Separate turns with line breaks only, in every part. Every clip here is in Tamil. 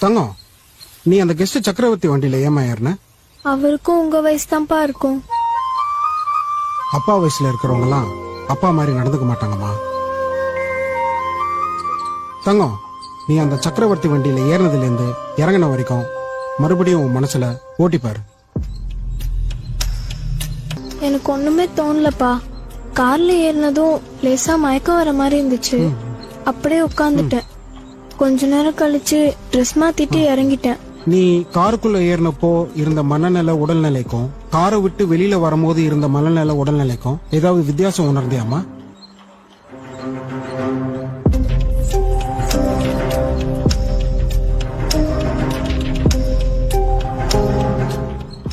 தங்கம், நீ அந்த கெஸ்ட் சக்கரவர்த்தி வண்டியில ஏமா ஏறின?
அவருக்கும் உங்க வயசு தான்ப்பா இருக்கும்.
அப்பா வயசுல இருக்கிறவங்க எல்லாம் அப்பா மாதிரி நடந்துக்க மாட்டாங்கம்மா. தங்கம், நீ அந்த சக்கரவர்த்தி வண்டியில ஏறினதுல இருந்து இறங்கின வரைக்கும் மறுபடியும் உன் மனசுல ஓட்டிப்பாரு.
எனக்கு ஒண்ணுமே தோணலப்பா. கார்ல ஏறினதும் லேசா மயக்கம் வர மாதிரி இருந்துச்சு. அப்படியே உட்கார்ந்துட்டேன். கொஞ்ச நேரம் கழிச்சு ட்ரெஸ் மாத்திட்டு இறங்கிட்டேன்.
நீ காருக்குள்ள ஏறினப்போ இருந்த மனநல உடல்நிலைக்கும் காரை விட்டு வெளியில வரும்போது இருந்த மனநல உடல்நிலைக்கும் ஏதாவது வித்தியாசம் உணர்ந்தியாமா?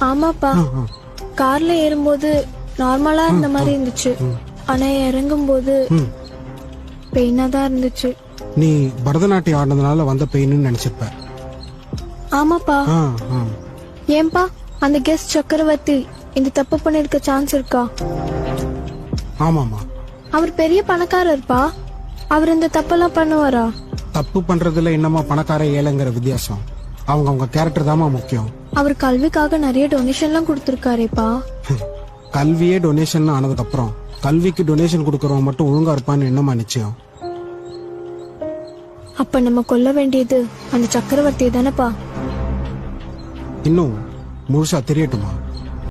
ஆமாப்பா, கார்ல ஏறும்போது நார்மலா இருந்த மாதிரி இருந்துச்சு. ஆனா இறங்கும் போது பெயினா தான் இருந்துச்சு.
நீ பரதநாட்டியம் ஆடினதுனால வந்த பெயின்னு நினைச்சிருப்ப.
ஆமாப்பா. ஏன்பா அந்த கெஸ்ட் சக்கரவர்த்தி இந்த தப்பு பண்ணிருக்க சான்ஸ் இருக்கா?
ஆமாமா,
அவர் பெரிய பணக்காரர்ப்பா. அவர் இந்த தப்பெல்லாம் பண்ணுவாரா?
தப்பு பண்றதுல என்னமா பணக்கார ஏழைங்கிற வித்தியாசம்? அவங்க கேரக்டர் தாமா முக்கியம்.
அவர் கல்விக்காக நிறைய டொனேஷன் எல்லாம் கொடுத்திருக்காரேப்பா.
கல்வியே டொனேஷன் ஆனதுக்கு அப்புறம் கல்விக்கு டொனேஷன் கொடுக்கறவங்க மட்டும் ஒழுங்கா இருப்பான்னு என்னமா நிச்சயம்?
அப்ப நம்ம கொல்ல வேண்டியது அந்த சக்கரவர்த்தியை தானப்பா.
இன்னும் முழுசா தெரியட்டுமா?